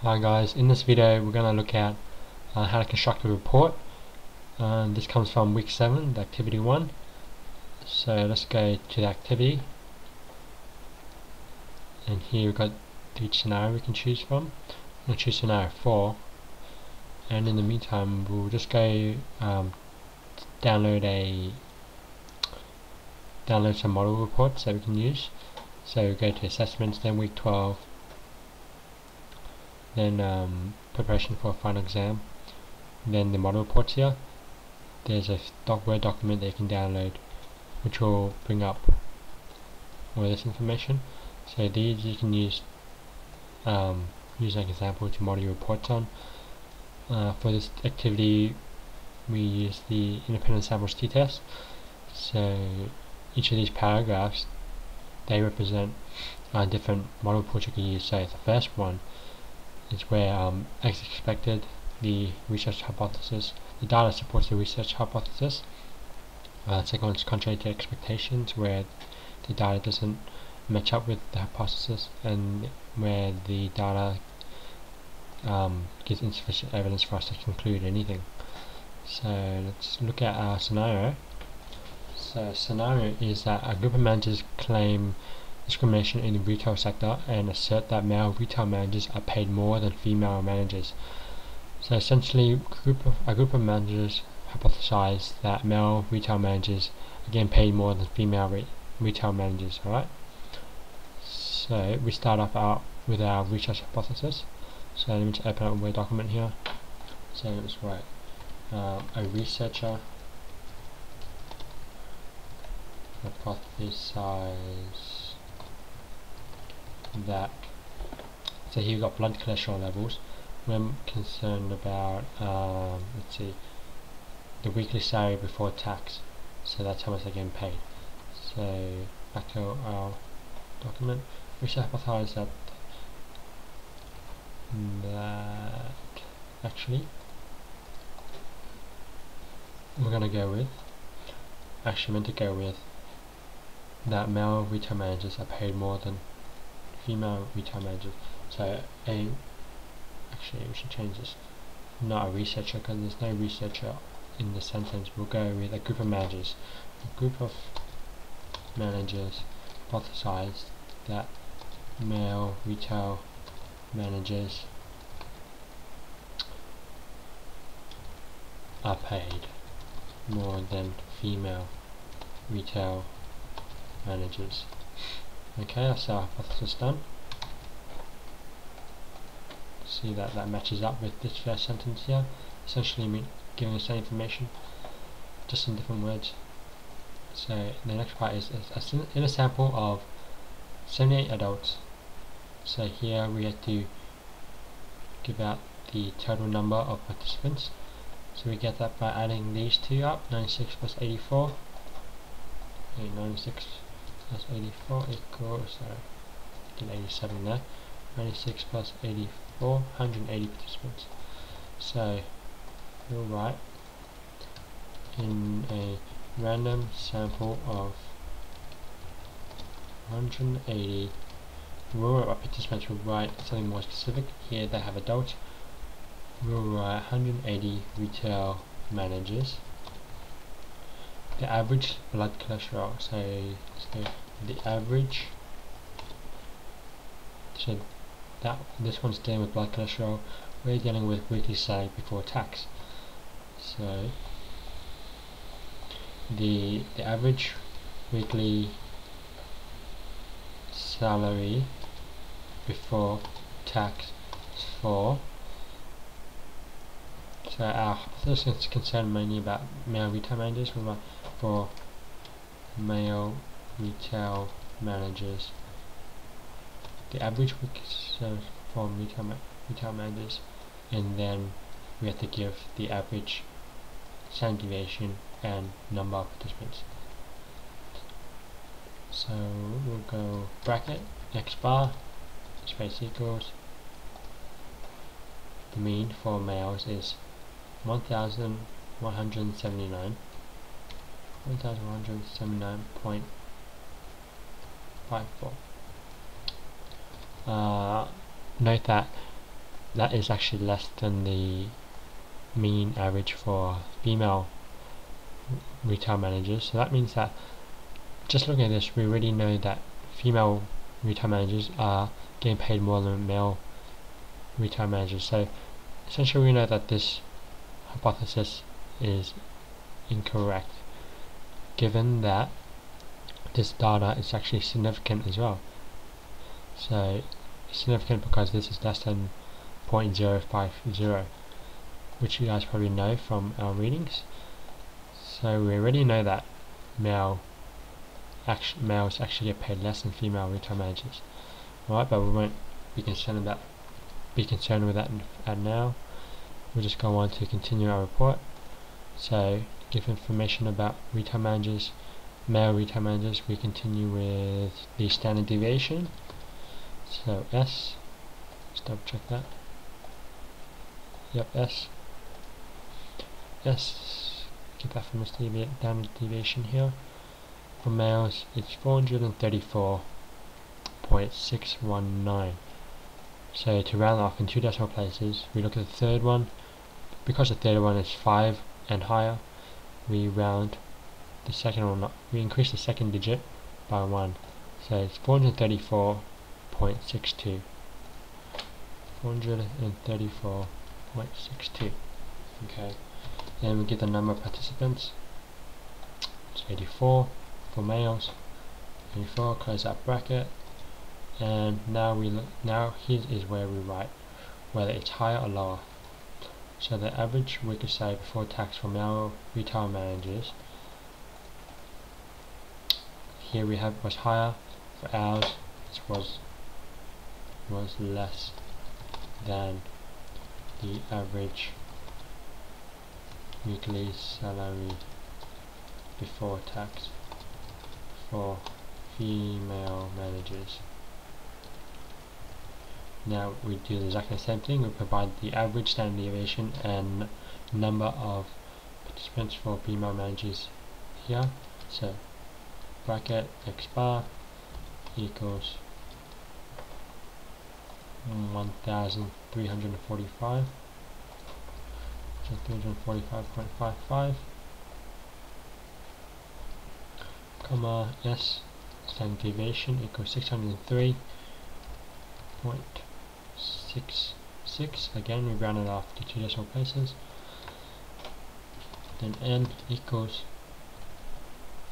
Hi guys, in this video we're going to look at how to construct a report. This comes from week 7, the activity 1. So let's go to the activity, and here we've got each scenario we can choose from. I'm going to choose scenario 4, and in the meantime we'll just go download some model reports that we can use. So we go to assessments, then week 12, then preparation for a final exam, then the model reports here. There's a Word document that you can download which will bring up all this information. So these you can use an example to model your reports on. For this activity we use the independent samples t-test. So each of these paragraphs, they represent different model reports you can use. So the first one is where, as expected, the research hypothesis, the data supports the research hypothesis. Second one is contrary to expectations, where the data doesn't match up with the hypothesis and where the data gives insufficient evidence for us to conclude anything. So let's look at our scenario. So scenario is that a group of managers claim discrimination in the retail sector and assert that male retail managers are paid more than female managers. So essentially, a group of managers hypothesize that male retail managers are getting paid more than female retail managers. Alright. So we start off out with our research hypothesis. So let me just open up a Word document here. So let's write a researcher hypothesized that, so here we've got blood cholesterol levels. We're concerned about let's see, the weekly salary before tax, so that's how much they're getting paid. So back to our document, we should hypothesize that actually we're going to go with, actually meant to go with, that male retail managers are paid more than female retail managers. So actually we should change this, not a researcher, because there's no researcher in the sentence. We'll go with a group of managers. A group of managers hypothesized that male retail managers are paid more than female retail managers. Okay, that's our hypothesis done. See that matches up with this first sentence here, essentially giving us the same information, just in different words. So the next part is in a sample of 78 adults. So here we have to give out the total number of participants. So we get that by adding these two up, 96 plus 84. Okay, 96 plus 84 equals, sorry, I did 87 there. 96 plus 84, 180 participants. So we'll write, in a random sample of 180, we'll write participants, we'll write something more specific. Here they have adults. We'll write 180 retail managers. The average blood cholesterol, so the average, so that this one's dealing with blood cholesterol, we're dealing with weekly salary before tax. So the average weekly salary before tax for, so our hypothesis is concerned mainly about male retail managers. We write for male retail managers, the average week for retail managers, and then we have to give the average standard deviation and number of participants. So we'll go bracket x bar space equals, the mean for males is 1179, 1179.54. Note that that is actually less than the mean average for female retail managers. So that means that, just looking at this, we already know that female retail managers are getting paid more than male retail managers. So essentially we know that this hypothesis is incorrect, given that this data is actually significant as well. So it's significant because this is less than 0.050, which you guys probably know from our readings. So we already know that males actually get paid less than female retail managers. Alright, but we won't be concerned with that now. We'll just go on to continue our report. So, give information about retail managers, male retail managers. We continue with the standard deviation. So S, let's double check that. Yep, S. Get that from the standard deviation here. For males, it's 434.619. So to round off in 2 decimal places, we look at the third one. Because the third one is 5 and higher, we round the second one up. We increase the second digit by 1. So it's 434.62. 434.62. Okay. Then we get the number of participants. It's 84 for males. 84, close that bracket. And now here is where we write whether it's higher or lower. So the average weekly salary before tax for male retail managers, here we have was higher. For ours, it was less than the average weekly salary before tax for female managers. Now we do exactly the same thing. We provide the average standard deviation and number of participants for female managers here. So bracket x bar equals 1,345, so 345.55, comma S standard deviation equals 603.66. Again, we round it off to 2 decimal places. Then N equals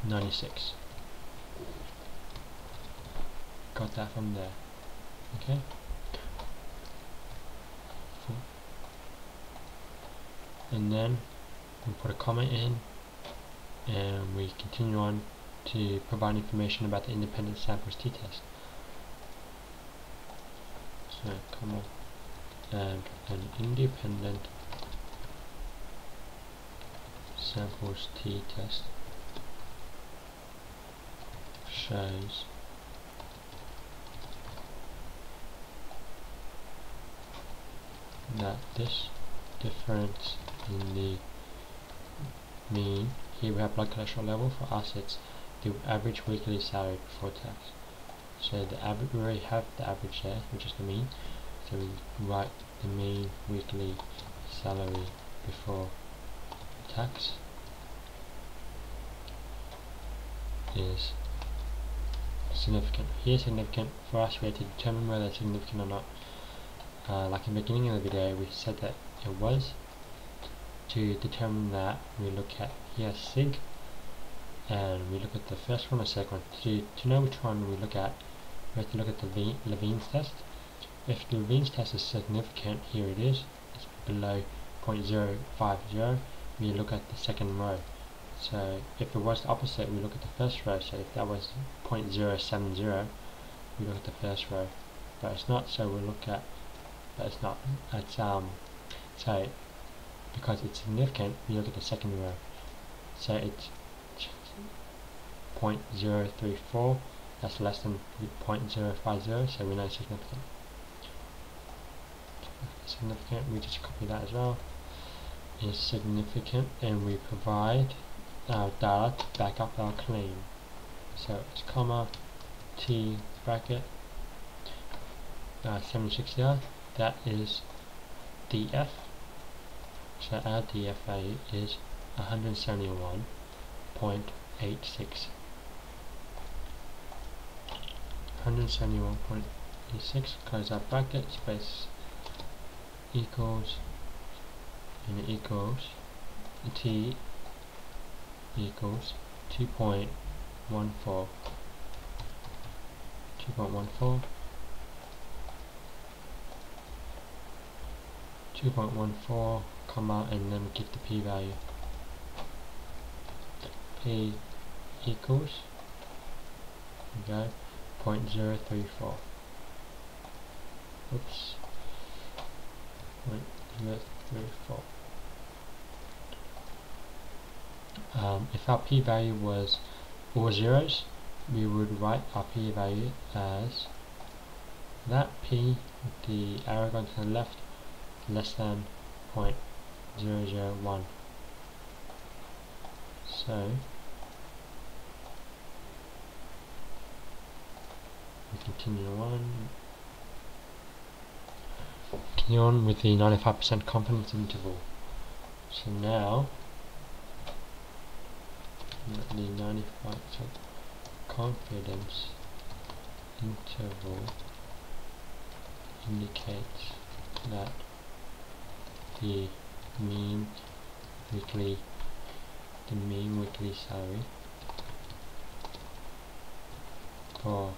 96. Got that from there. Okay. And then we put a comma in, and we continue on to provide information about the independent samples t-test. So comma and an independent samples t-test shows that this difference in the mean, here we have blood cholesterol level. For us it's the average weekly salary before tax. So the average, we already have the average there, which is the mean, so we write the mean weekly salary before tax is significant. Here significant, for us we have to determine whether it's significant or not. Like in the beginning of the video we said that it was. To determine that, we look at here sig, and we look at the first one or second one. To know which one we look at, we have to look at the Levine's test. If the Levine's test is significant, here it is, it's below 0.050, we look at the second row. So if it was the opposite, we look at the first row. So if that was 0.070, we look at the first row. But it's not, so we'll look at, but it's not, it's so because it's significant, we look at the second row. So it's 0.034, that's less than 0.050, so we know it's significant. We just copy that as well. Is significant, and we provide our data to back up our claim. So it's comma T bracket 76 here. That is df. So our df value is 171.86. 171.86, close our bracket, space equals, and it equals t equals 2.14 comma, and then give the p-value. P equals, okay, 0.034. Oops, 0.034. If our p-value was all zeros, we would write our p-value as that p, the arrow going to the left, less than 0.001. So we continue on with the 95% confidence interval. So now the 95% confidence interval indicates that the mean weekly salary for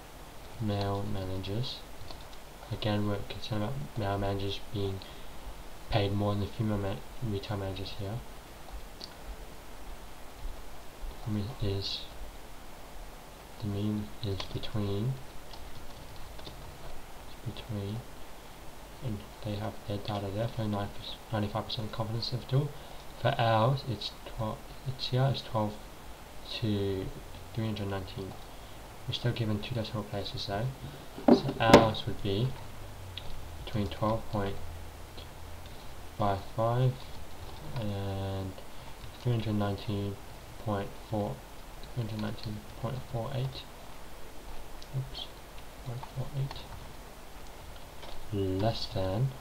male managers, again we're concerned about male managers being paid more than the female retail managers here, is the mean is between, and they have their data there for 95% confidence interval. For ours, it's 12 to 319. We're still given two decimal places though, so ours would be between 12.55 and 319.48. Oops, 0.48. Less than.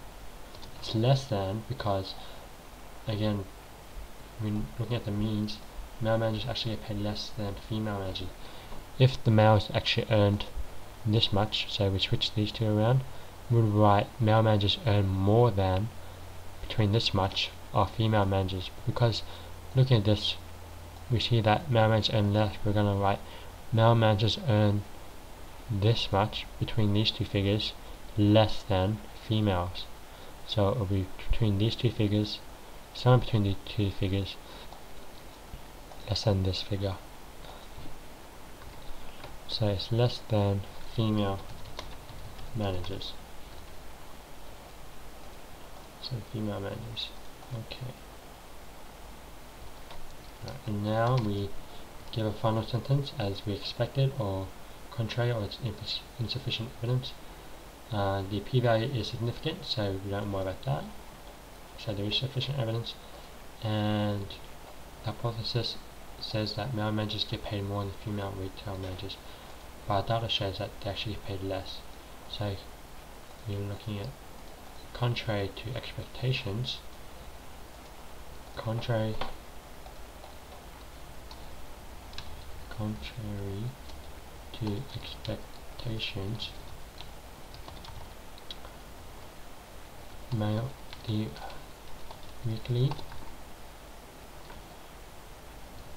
It's less than because, again, when looking at the means, male managers actually get paid less than female managers. If the males actually earned this much, so we switch these two around, we would write male managers earn more than between this much of female managers. Because looking at this, we see that male managers earn less. We're going to write male managers earn this much between these two figures less than females. So it will be between these two figures, somewhere between the two figures, less than this figure. So it's less than female managers. So female managers. Okay. Right, and now we give a final sentence as we expected, or contrary, or it's insufficient evidence. The p-value is significant, so we don't worry about that. So there is sufficient evidence, and the hypothesis says that male managers get paid more than female retail managers, but our data shows that they actually get paid less. So we're looking at contrary to expectations. Contrary to expectations, the weekly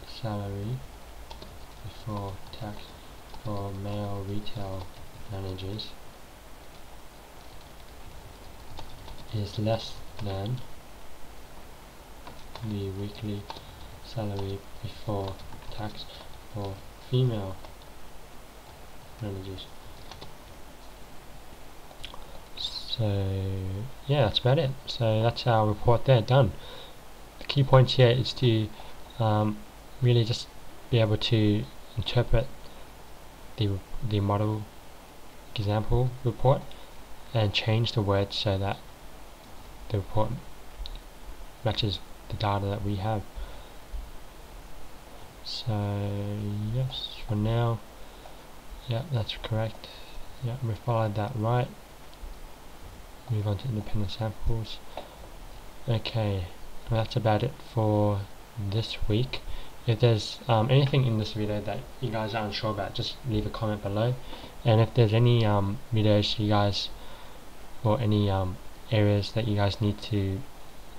salary before tax for male retail managers is less than the weekly salary before tax for female managers. So yeah, that's about it. So that's our report there, done. The key points here is to really just be able to interpret the model example report and change the words so that the report matches the data that we have. So yes, for now, yeah, that's correct. Yeah, we followed that right. Move on to independent samples. Okay, well, that's about it for this week. If there's anything in this video that you guys are unsure about, just leave a comment below. And if there's any videos you guys, or any areas that you guys need to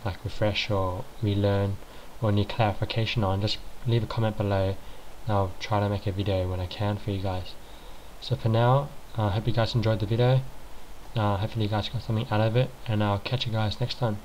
like refresh or relearn or need clarification on, just leave a comment below and I'll try to make a video when I can for you guys. So for now, I hope you guys enjoyed the video. Hopefully you guys got something out of it, and I'll catch you guys next time.